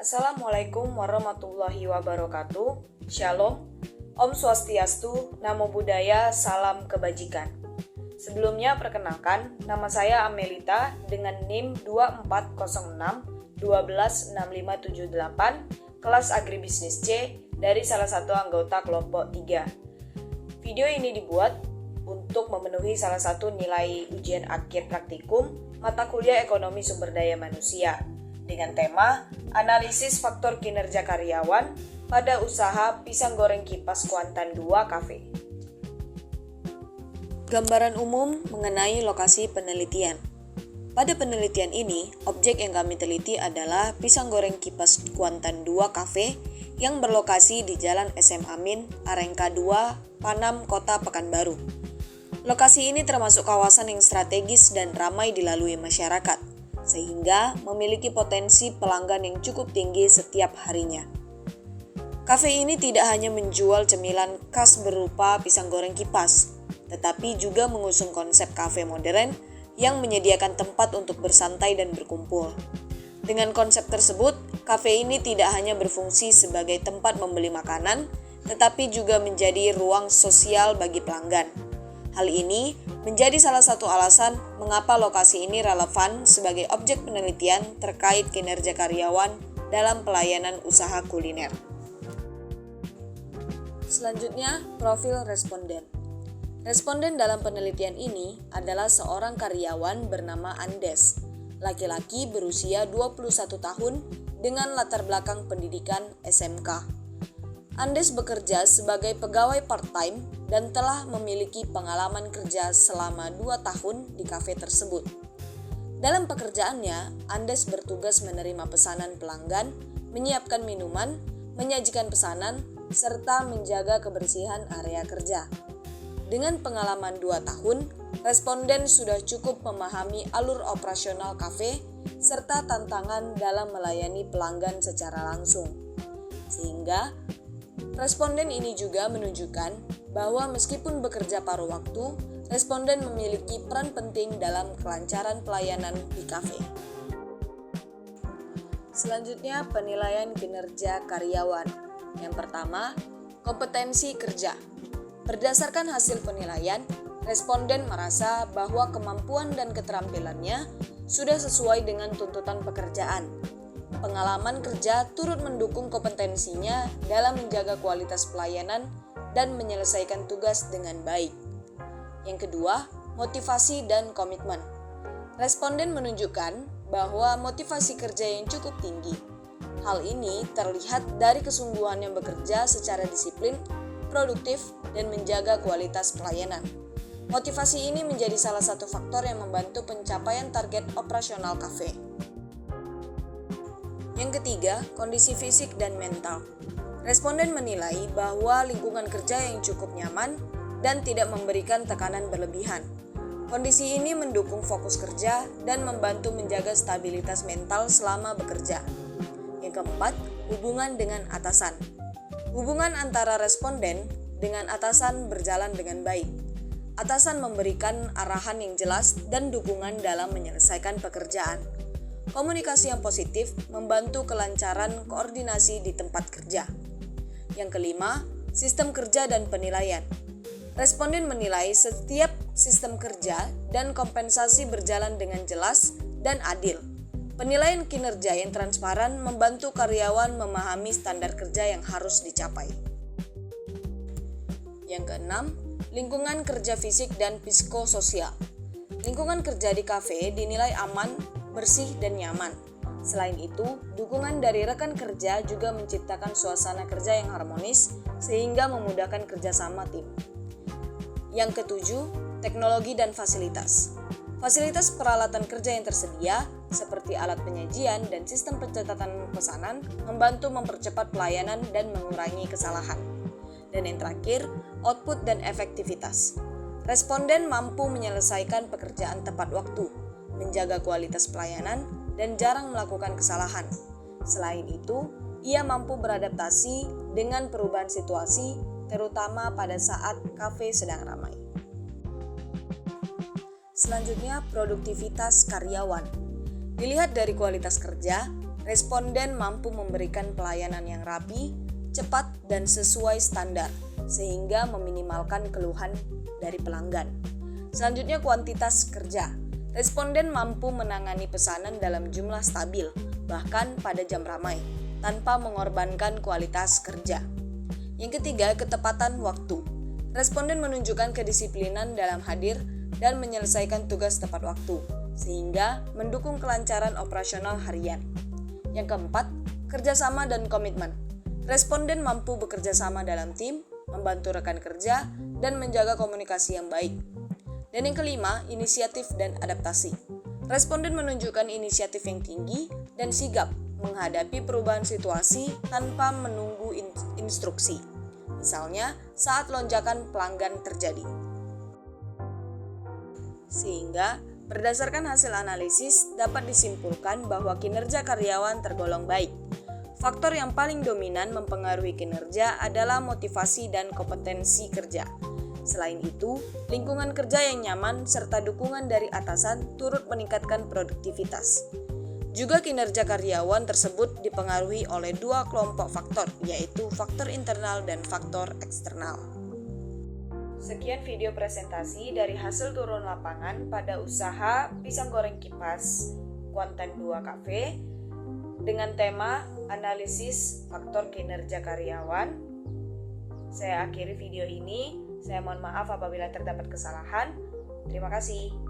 Assalamualaikum warahmatullahi wabarakatuh. Shalom, Om Swastiastu, Namo Buddhaya, Salam Kebajikan. Sebelumnya perkenalkan, nama saya Amelita dengan NIM 2406-126578, kelas Agribisnis C dari salah satu anggota kelompok 3. Video ini dibuat untuk memenuhi salah satu nilai ujian akhir praktikum mata kuliah Ekonomi Sumber Daya Manusia dengan tema Analisis Faktor Kinerja Karyawan pada Usaha Pisang Goreng Kipas Kuantan 2 Cafe. Gambaran umum mengenai lokasi penelitian. Pada penelitian ini, objek yang kami teliti adalah Pisang Goreng Kipas Kuantan 2 Cafe yang berlokasi di Jalan SM Amin, Arengka 2, Panam, Kota Pekanbaru. Lokasi ini termasuk kawasan yang strategis dan ramai dilalui masyarakat, sehingga memiliki potensi pelanggan yang cukup tinggi setiap harinya. Kafe ini tidak hanya menjual cemilan khas berupa pisang goreng kipas, tetapi juga mengusung konsep kafe modern yang menyediakan tempat untuk bersantai dan berkumpul. Dengan konsep tersebut, kafe ini tidak hanya berfungsi sebagai tempat membeli makanan, tetapi juga menjadi ruang sosial bagi pelanggan. Hal ini menjadi salah satu alasan mengapa lokasi ini relevan sebagai objek penelitian terkait kinerja karyawan dalam pelayanan usaha kuliner. Selanjutnya, profil responden. Responden dalam penelitian ini adalah seorang karyawan bernama Andes, laki-laki berusia 21 tahun dengan latar belakang pendidikan SMK. Andes bekerja sebagai pegawai part-time dan telah memiliki pengalaman kerja selama 2 tahun di kafe tersebut. Dalam pekerjaannya, Andes bertugas menerima pesanan pelanggan, menyiapkan minuman, menyajikan pesanan, serta menjaga kebersihan area kerja. Dengan pengalaman 2 tahun, responden sudah cukup memahami alur operasional kafe serta tantangan dalam melayani pelanggan secara langsung. Sehingga responden ini juga menunjukkan bahwa meskipun bekerja paruh waktu, responden memiliki peran penting dalam kelancaran pelayanan di kafe. Selanjutnya, penilaian kinerja karyawan. Yang pertama, kompetensi kerja. Berdasarkan hasil penilaian, responden merasa bahwa kemampuan dan keterampilannya sudah sesuai dengan tuntutan pekerjaan. Pengalaman kerja turut mendukung kompetensinya dalam menjaga kualitas pelayanan dan menyelesaikan tugas dengan baik. Yang kedua, motivasi dan komitmen. Responden menunjukkan bahwa motivasi kerja yang cukup tinggi. Hal ini terlihat dari kesungguhannya bekerja secara disiplin, produktif, dan menjaga kualitas pelayanan. Motivasi ini menjadi salah satu faktor yang membantu pencapaian target operasional kafe. Yang ketiga, kondisi fisik dan mental. Responden menilai bahwa lingkungan kerja yang cukup nyaman dan tidak memberikan tekanan berlebihan. Kondisi ini mendukung fokus kerja dan membantu menjaga stabilitas mental selama bekerja. Yang keempat, hubungan dengan atasan. Hubungan antara responden dengan atasan berjalan dengan baik. Atasan memberikan arahan yang jelas dan dukungan dalam menyelesaikan pekerjaan. Komunikasi yang positif membantu kelancaran koordinasi di tempat kerja. Yang kelima, sistem kerja dan penilaian. Responden menilai setiap sistem kerja dan kompensasi berjalan dengan jelas dan adil. Penilaian kinerja yang transparan membantu karyawan memahami standar kerja yang harus dicapai. Yang keenam, lingkungan kerja fisik dan psikososial. Lingkungan kerja di kafe dinilai aman, bersih, dan nyaman. Selain itu, dukungan dari rekan kerja juga menciptakan suasana kerja yang harmonis sehingga memudahkan kerjasama tim. Yang ketujuh, teknologi dan fasilitas. Fasilitas peralatan kerja yang tersedia, seperti alat penyajian dan sistem pencatatan pesanan, membantu mempercepat pelayanan dan mengurangi kesalahan. Dan yang terakhir, output dan efektivitas. Responden mampu menyelesaikan pekerjaan tepat waktu, menjaga kualitas pelayanan, dan jarang melakukan kesalahan. Selain itu, ia mampu beradaptasi dengan perubahan situasi, terutama pada saat kafe sedang ramai. Selanjutnya, produktivitas karyawan. Dilihat dari kualitas kerja, responden mampu memberikan pelayanan yang rapi, cepat, dan sesuai standar, sehingga meminimalkan keluhan dari pelanggan. Selanjutnya, kuantitas kerja. Responden mampu menangani pesanan dalam jumlah stabil, bahkan pada jam ramai, tanpa mengorbankan kualitas kerja. Yang ketiga, ketepatan waktu. Responden menunjukkan kedisiplinan dalam hadir dan menyelesaikan tugas tepat waktu, sehingga mendukung kelancaran operasional harian. Yang keempat, kerjasama dan komitmen. Responden mampu bekerja sama dalam tim, membantu rekan kerja, dan menjaga komunikasi yang baik. Dan yang kelima, inisiatif dan adaptasi. Responden menunjukkan inisiatif yang tinggi dan sigap menghadapi perubahan situasi tanpa menunggu instruksi. Misalnya, saat lonjakan pelanggan terjadi. Sehingga, berdasarkan hasil analisis, dapat disimpulkan bahwa kinerja karyawan tergolong baik. Faktor yang paling dominan mempengaruhi kinerja adalah motivasi dan kompetensi kerja. Selain itu, lingkungan kerja yang nyaman serta dukungan dari atasan turut meningkatkan produktivitas. Juga kinerja karyawan tersebut dipengaruhi oleh dua kelompok faktor, yaitu faktor internal dan faktor eksternal. Sekian video presentasi dari hasil turun lapangan pada usaha pisang goreng kipas Kuantan 2 Cafe dengan tema analisis faktor kinerja karyawan. Saya akhiri video ini. Saya mohon maaf apabila terdapat kesalahan. Terima kasih.